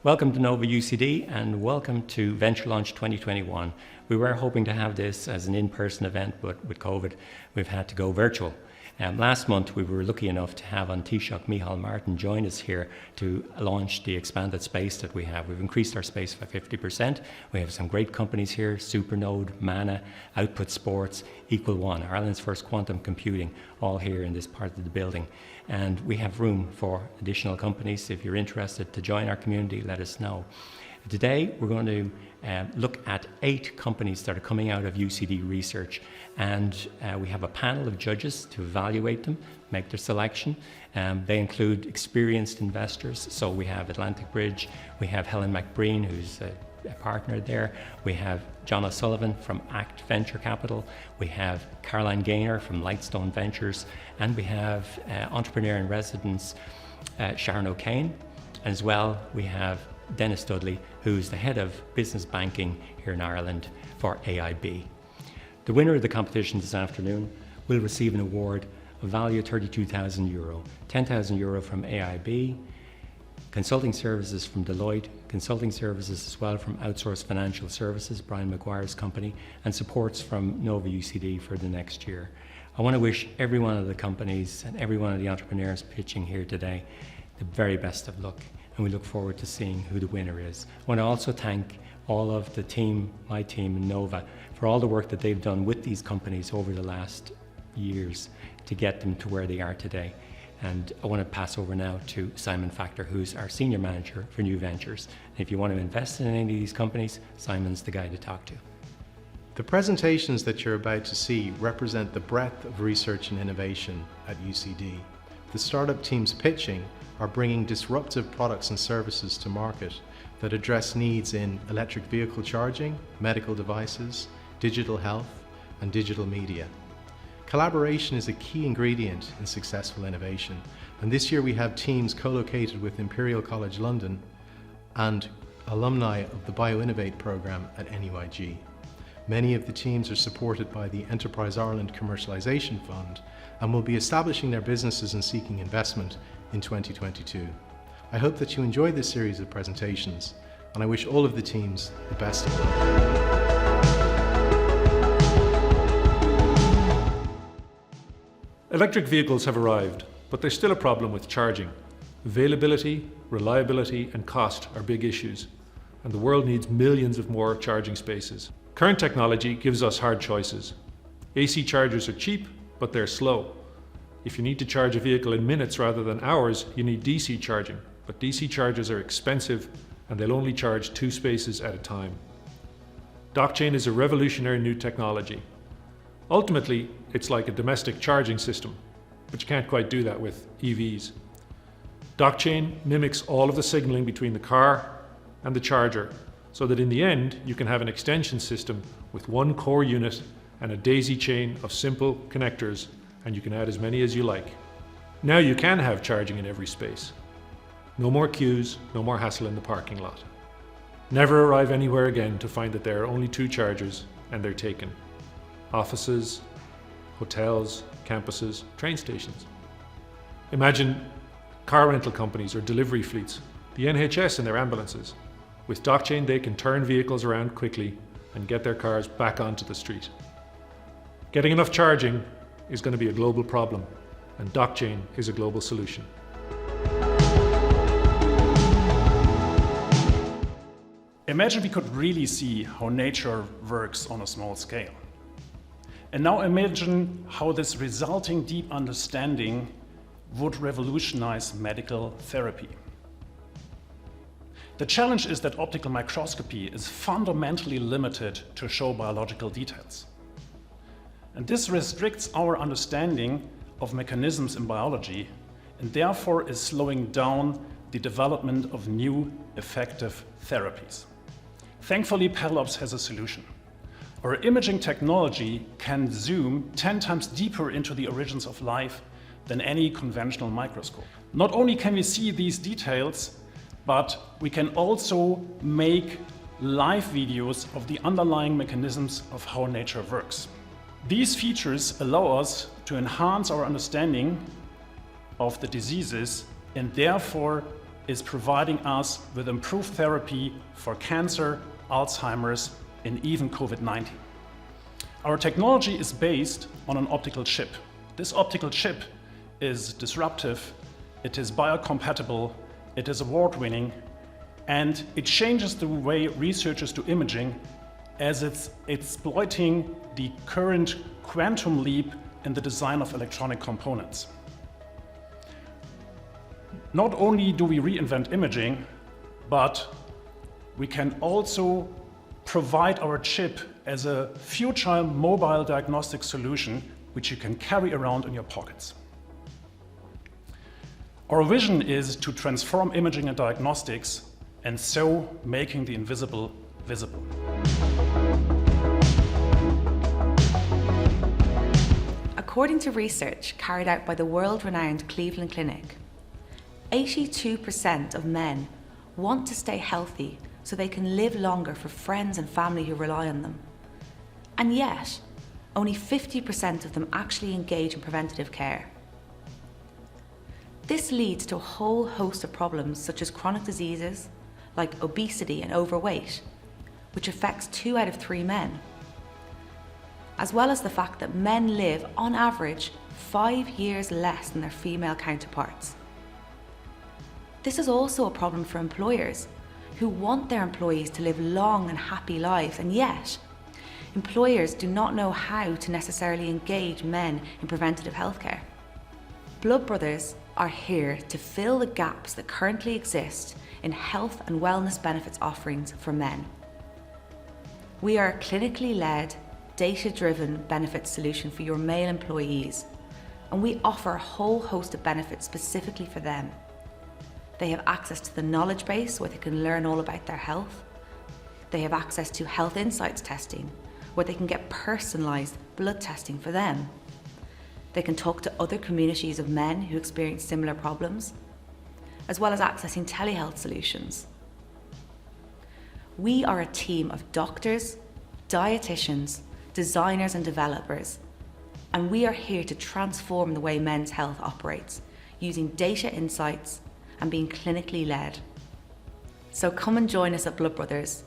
Welcome to NovaUCD and welcome to VentureLaunch 2021. We were hoping to have this as an in-person event, but with COVID, we've had to go virtual. Last month, we were lucky enough to have on Taoiseach Micheál Martin join us here to launch the expanded space that we have. We've increased our space by 50%. We have some great companies here, Supernode, Mana, Output Sports, Equal One, Ireland's first quantum computing, all here in this part of the building. And we have room for additional companies. If you're interested to join our community, let us know. Today, we're going to look at 8 companies that are coming out of UCD research, and we have a panel of judges to evaluate them, make their selection. They include experienced investors, so we have Atlantic Bridge, we have Helen McBreen, who's a partner there, we have John O'Sullivan from ACT Venture Capital, we have Caroline Gaynor from Lightstone Ventures, and we have entrepreneur in residence Sharon O'Kane. As well, we have Dennis Dudley, who's the head of business banking here in Ireland for AIB. The winner of the competition this afternoon will receive an award of value of €32,000, €10,000 from AIB, consulting services from Deloitte, consulting services as well from Outsourced Financial Services, Brian Maguire's company, and supports from NovaUCD for the next year. I want to wish every one of the companies and every one of the entrepreneurs pitching here today the very best of luck. And we look forward to seeing who the winner is. I want to also thank all of the team, my team in Nova, for all the work that they've done with these companies over the last years to get them to where they are today. And I want to pass over now to Simon Factor, who's our Senior Manager for New Ventures. And if you want to invest in any of these companies, Simon's the guy to talk to. The presentations that you're about to see represent the breadth of research and innovation at UCD. The startup teams pitching are bringing disruptive products and services to market that address needs in electric vehicle charging, medical devices, digital health, and digital media. Collaboration is a key ingredient in successful innovation, and this year we have teams co-located with Imperial College London and alumni of the BioInnovate programme at NUIG. Many of the teams are supported by the Enterprise Ireland Commercialisation Fund and will be establishing their businesses and seeking investment in 2022. I hope that you enjoy this series of presentations, and I wish all of the teams the best of luck. Electric vehicles have arrived, but there's still a problem with charging. Availability, reliability, and cost are big issues, and the world needs millions of more charging spaces. Current technology gives us hard choices. AC chargers are cheap, but they're slow. If you need to charge a vehicle in minutes rather than hours, you need DC charging, but DC chargers are expensive and they'll only charge 2 spaces at a time. DockChain is a revolutionary new technology. Ultimately, it's like a domestic charging system, but you can't quite do that with EVs. DockChain mimics all of the signaling between the car and the charger, so that in the end, you can have an extension system with one core unit and a daisy chain of simple connectors, and you can add as many as you like. Now you can have charging in every space. No more queues, no more hassle in the parking lot. Never arrive anywhere again to find that there are only 2 chargers and they're taken. Offices, hotels, campuses, train stations. Imagine car rental companies or delivery fleets, the NHS and their ambulances. With DockChain, they can turn vehicles around quickly and get their cars back onto the street. Getting enough charging is going to be a global problem, and DockChain is a global solution. Imagine we could really see how nature works on a small scale. And now imagine how this resulting deep understanding would revolutionize medical therapy. The challenge is that optical microscopy is fundamentally limited to show biological details. And this restricts our understanding of mechanisms in biology and therefore is slowing down the development of new effective therapies. Thankfully, PearLabs has a solution. Our imaging technology can zoom 10 times deeper into the origins of life than any conventional microscope. Not only can we see these details, but we can also make live videos of the underlying mechanisms of how nature works. These features allow us to enhance our understanding of the diseases and therefore is providing us with improved therapy for cancer, Alzheimer's, and even COVID-19. Our technology is based on an optical chip. This optical chip is disruptive, it is biocompatible, it is award-winning, and it changes the way researchers do imaging as it's exploiting the current quantum leap in the design of electronic components. Not only do we reinvent imaging, but we can also provide our chip as a future mobile diagnostic solution which you can carry around in your pockets. Our vision is to transform imaging and diagnostics, and so making the invisible visible. According to research carried out by the world-renowned Cleveland Clinic, 82% of men want to stay healthy so they can live longer for friends and family who rely on them. And yet, only 50% of them actually engage in preventative care. This leads to a whole host of problems such as chronic diseases like obesity and overweight, which affects 2 out of 3 men, as well as the fact that men live on average 5 years less than their female counterparts. This is also a problem for employers who want their employees to live long and happy lives, and yet employers do not know how to necessarily engage men in preventative healthcare. Blood Brothers are here to fill the gaps that currently exist in health and wellness benefits offerings for men. We are a clinically led, data-driven benefits solution for your male employees, and we offer a whole host of benefits specifically for them. They have access to the knowledge base where they can learn all about their health. They have access to health insights testing where they can get personalised blood testing for them. They can talk to other communities of men who experience similar problems, as well as accessing telehealth solutions. We are a team of doctors, dietitians, designers and developers, and we are here to transform the way men's health operates using data insights and being clinically led. So come and join us at Blood Brothers.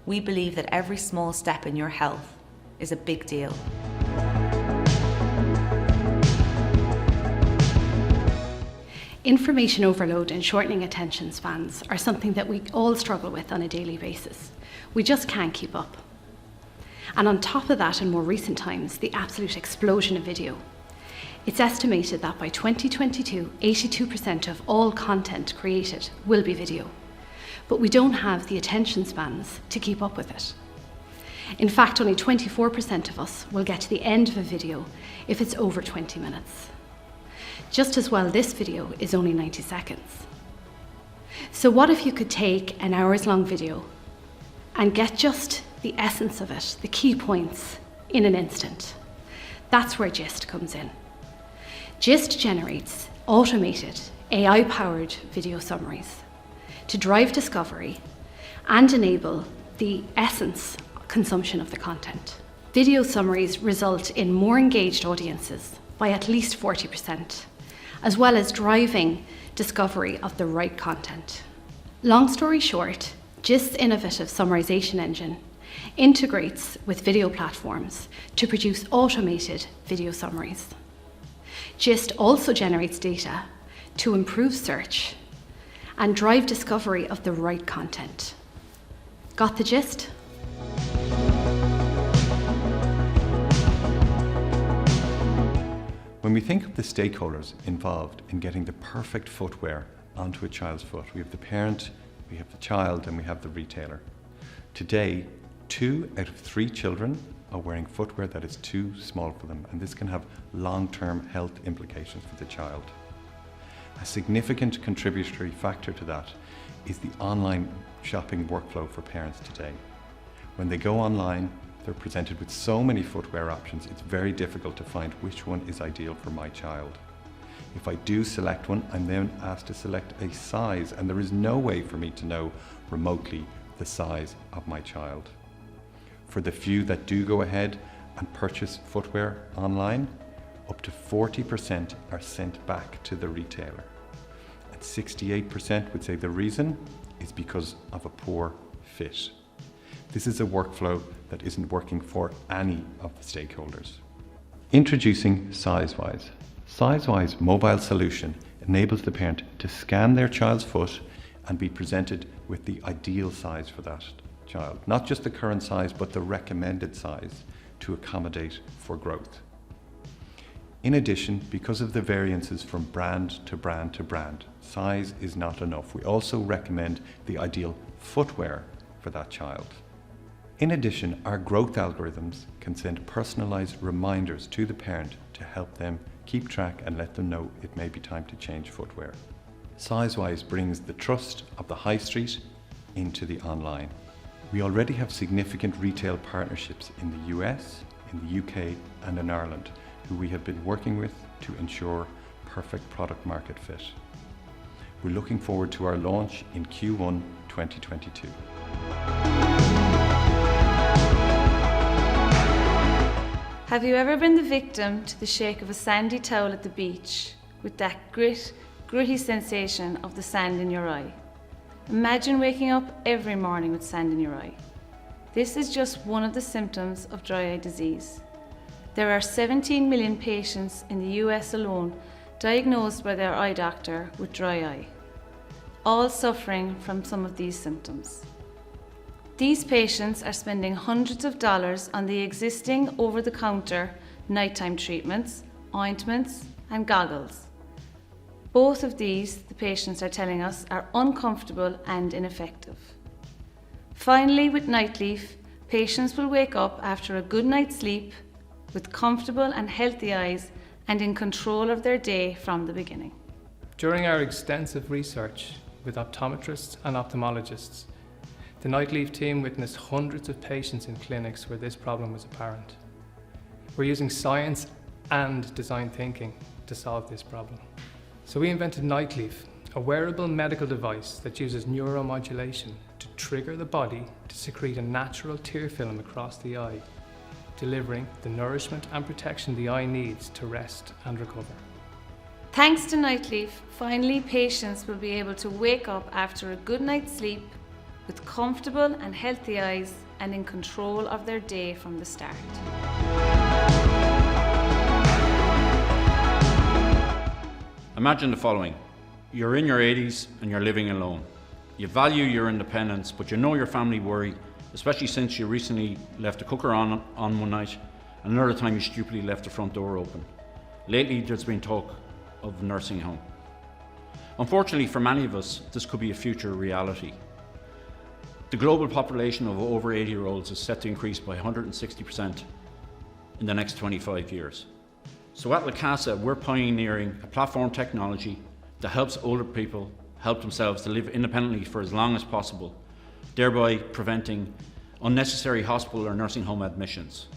We believe that every small step in your health is a big deal. Information overload and shortening attention spans are something that we all struggle with on a daily basis. We just can't keep up. And on top of that, in more recent times, the absolute explosion of video. It's estimated that by 2022, 82% of all content created will be video. But we don't have the attention spans to keep up with it. In fact, only 24% of us will get to the end of a video if it's over 20 minutes. Just as well, this video is only 90 seconds. So what if you could take an hours-long video and get just the essence of it, the key points, in an instant? That's where Giyst comes in. Giyst generates automated, AI-powered video summaries to drive discovery and enable the essence consumption of the content. Video summaries result in more engaged audiences by at least 40%, as well as driving discovery of the right content. Long story short, Gyst's innovative summarisation engine integrates with video platforms to produce automated video summaries. Giyst also generates data to improve search and drive discovery of the right content. Got the gist? When we think of the stakeholders involved in getting the perfect footwear onto a child's foot, we have the parent, we have the child, and we have the retailer. Today, 2 out of 3 children are wearing footwear that is too small for them, and this can have long-term health implications for the child. A significant contributory factor to that is the online shopping workflow for parents today. When they go online, they're presented with so many footwear options, it's very difficult to find which one is ideal for my child. If I do select one, I'm then asked to select a size, and there is no way for me to know remotely the size of my child. For the few that do go ahead and purchase footwear online, up to 40% are sent back to the retailer. And and 68% would say the reason is because of a poor fit. This is a workflow that isn't working for any of the stakeholders. Introducing SizeWise. SizeWise mobile solution enables the parent to scan their child's foot and be presented with the ideal size for that child. Not just the current size, but the recommended size to accommodate for growth. In addition, because of the variances from brand to brand to brand, size is not enough. We also recommend the ideal footwear for that child. In addition, our growth algorithms can send personalized reminders to the parent to help them keep track and let them know it may be time to change footwear. SizeWise brings the trust of the high street into the online. We already have significant retail partnerships in the US, in the UK and in Ireland, who we have been working with to ensure perfect product market fit. We're looking forward to our launch in Q1 2022. Have you ever been the victim to the shake of a sandy towel at the beach with that gritty sensation of the sand in your eye? Imagine waking up every morning with sand in your eye. This is just one of the symptoms of dry eye disease. There are 17 million patients in the US alone diagnosed by their eye doctor with dry eye, all suffering from some of these symptoms. These patients are spending hundreds of dollars on the existing over-the-counter nighttime treatments, ointments and goggles. Both of these, the patients are telling us, are uncomfortable and ineffective. Finally, with Nightleaf, patients will wake up after a good night's sleep with comfortable and healthy eyes and in control of their day from the beginning. During our extensive research with optometrists and ophthalmologists, the Nightleaf team witnessed hundreds of patients in clinics where this problem was apparent. We're using science and design thinking to solve this problem. So we invented Nightleaf, a wearable medical device that uses neuromodulation to trigger the body to secrete a natural tear film across the eye, delivering the nourishment and protection the eye needs to rest and recover. Thanks to Nightleaf, finally patients will be able to wake up after a good night's sleep with comfortable and healthy eyes and in control of their day from the start. Imagine the following. You're in your 80s and you're living alone. You value your independence, but you know your family worry, especially since you recently left the cooker on one night and another time you stupidly left the front door open. Lately there's been talk of nursing home. Unfortunately for many of us, this could be a future reality. The global population of over 80-year-olds is set to increase by 160% in the next 25 years. So at Casa, we're pioneering a platform technology that helps older people help themselves to live independently for as long as possible, thereby preventing unnecessary hospital or nursing home admissions.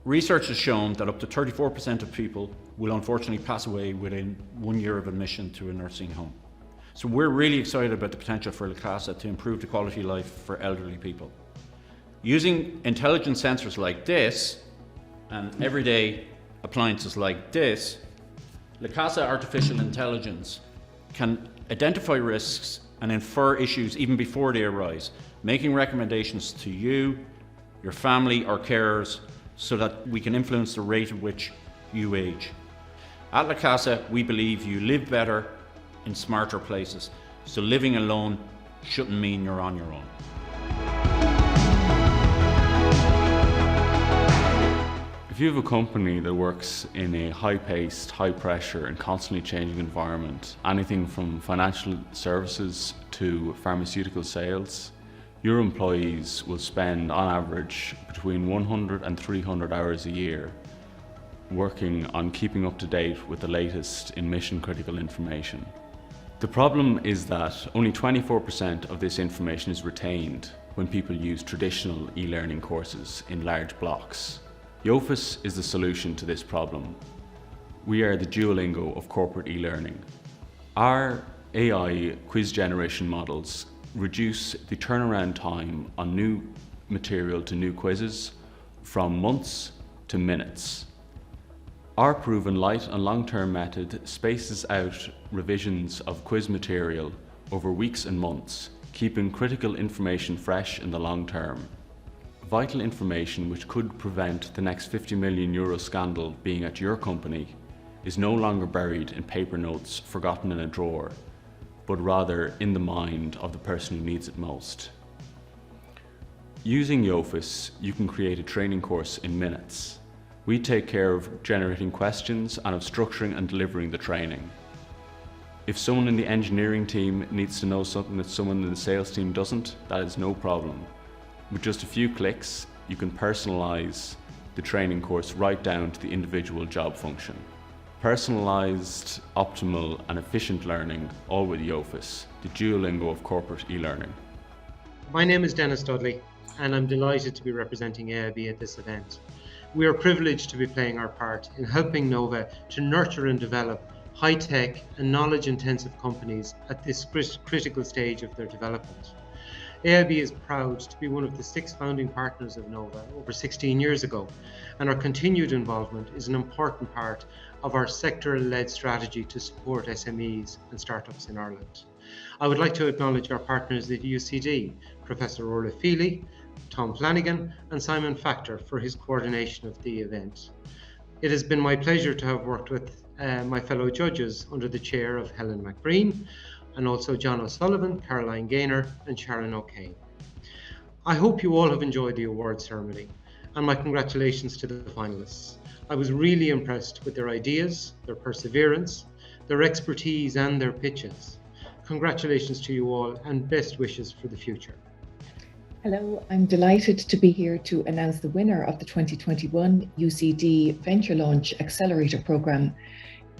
Research has shown that up to 34% of people will unfortunately pass away within 1 year of admission to a nursing home. So we're really excited about the potential for Casa to improve the quality of life for elderly people. Using intelligent sensors like this and everyday appliances like this, Casa artificial intelligence can identify risks and infer issues even before they arise, making recommendations to you, your family or carers so that we can influence the rate at which you age. At Casa, we believe you live better in smarter places, so living alone shouldn't mean you're on your own. If you have a company that works in a high-paced, high-pressure and constantly changing environment, anything from financial services to pharmaceutical sales, your employees will spend on average between 100 and 300 hours a year working on keeping up to date with the latest in mission-critical information. The problem is that only 24% of this information is retained when people use traditional e-learning courses in large blocks. EOFIS is the solution to this problem. We are the Duolingo of corporate e-learning. Our AI quiz generation models reduce the turnaround time on new material to new quizzes from months to minutes. Our proven light and long-term method spaces out revisions of quiz material over weeks and months, keeping critical information fresh in the long term. Vital information which could prevent the next €50 million scandal being at your company is no longer buried in paper notes forgotten in a drawer, but rather in the mind of the person who needs it most. Using EOFIS, you can create a training course in minutes. We take care of generating questions and of structuring and delivering the training. If someone in the engineering team needs to know something that someone in the sales team doesn't, that is no problem. With just a few clicks, you can personalize the training course right down to the individual job function. Personalized, optimal and efficient learning, all with EOFIS, the Duolingo of corporate e-learning. My name is Dennis Dudley and I'm delighted to be representing AIB at this event. We are privileged to be playing our part in helping Nova to nurture and develop high-tech and knowledge-intensive companies at this critical stage of their development. AIB is proud to be one of the 6 founding partners of Nova over 16 years ago, and our continued involvement is an important part of our sector-led strategy to support SMEs and startups in Ireland. I would like to acknowledge our partners at UCD, Prof Orla Feely, Tom Flanagan and Simon Factor for his coordination of the event. It has been my pleasure to have worked with my fellow judges under the chair of Helen McBreen, and also John O'Sullivan, Caroline Gaynor and Sharon O'Kane. I hope you all have enjoyed the award ceremony, and my congratulations to the finalists. I was really impressed with their ideas, their perseverance, their expertise and their pitches. Congratulations to you all and best wishes for the future. Hello, I'm delighted to be here to announce the winner of the 2021 UCD VentureLaunch Accelerator Programme.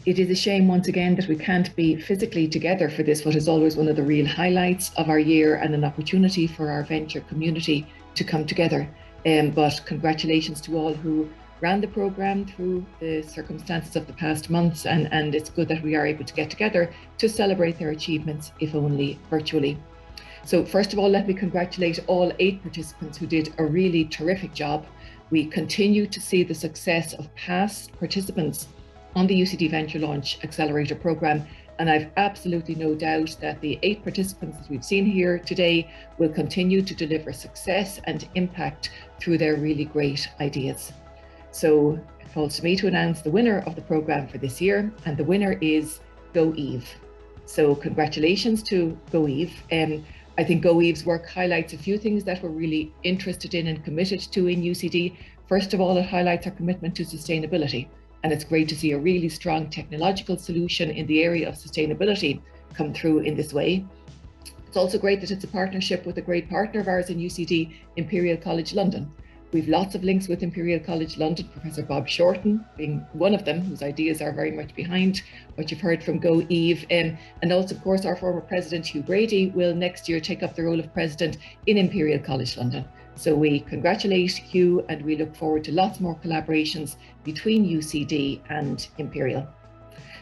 It is a shame once again that we can't be physically together for this, what is always one of the real highlights of our year and an opportunity for our venture community to come together. But congratulations to all who ran the programme through the circumstances of the past months, and it's good that we are able to get together to celebrate their achievements, if only virtually. So first of all, let me congratulate all 8 participants who did a really terrific job. We continue to see the success of past participants on the UCD VentureLaunch Accelerator Programme, and I've absolutely no doubt that the 8 participants that we've seen here today will continue to deliver success and impact through their really great ideas. So it falls to me to announce the winner of the programme for this year, and the winner is GoEve. So congratulations to GoEve. I think GoEve's work highlights a few things that we're really interested in and committed to in UCD. First of all, it highlights our commitment to sustainability. And it's great to see a really strong technological solution in the area of sustainability come through in this way. It's also great that it's a partnership with a great partner of ours in UCD, Imperial College London. We've lots of links with Imperial College London, Professor Bob Shorten being one of them, whose ideas are very much behind what you've heard from GoEve. And also, of course, our former president, Hugh Brady, will next year take up the role of president in Imperial College London. So we congratulate Hugh and we look forward to lots more collaborations between UCD and Imperial.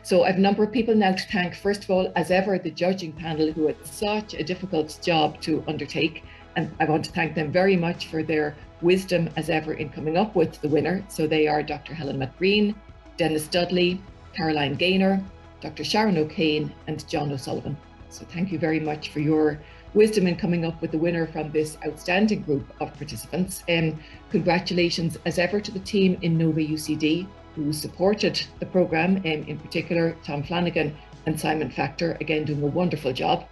So I have a number of people now to thank. First of all, as ever, the judging panel who had such a difficult job to undertake. And I want to thank them very much for their wisdom as ever in coming up with the winner. So they are Dr. Helen McBreen, Dennis Dudley, Caroline Gaynor, Dr. Sharon O'Kane and John O'Sullivan. So thank you very much for your wisdom in coming up with the winner from this outstanding group of participants. Congratulations as ever to the team in NovaUCD who supported the programme, in particular Tom Flanagan and Simon Factor, again doing a wonderful job.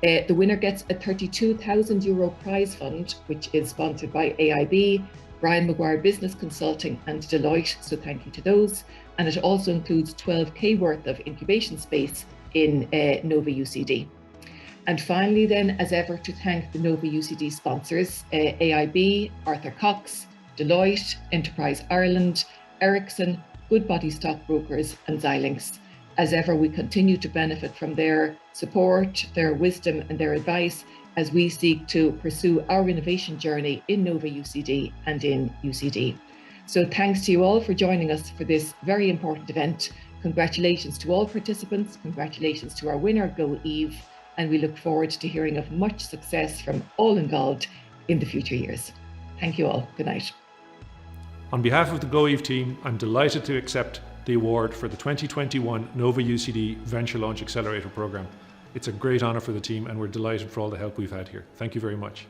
The winner gets a €32,000 prize fund, which is sponsored by AIB, Brian Maguire Business Consulting and Deloitte, so thank you to those. And it also includes 12k worth of incubation space in NovaUCD. And finally then, as ever, to thank the NovaUCD sponsors, AIB, Arthur Cox, Deloitte, Enterprise Ireland, Ericsson, Goodbody Stockbrokers and Xilinx. As ever, we continue to benefit from their support, their wisdom and their advice as we seek to pursue our innovation journey in NovaUCD and in UCD. So thanks to you all for joining us for this very important event. Congratulations to all participants, congratulations to our winner, GoEve, and we look forward to hearing of much success from all involved in the future years. Thank you all. Good night. On behalf of the GoEve team, I'm delighted to accept the award for the 2021 NovaUCD VentureLaunch Accelerator Programme. It's a great honour for the team and we're delighted for all the help we've had here. Thank you very much.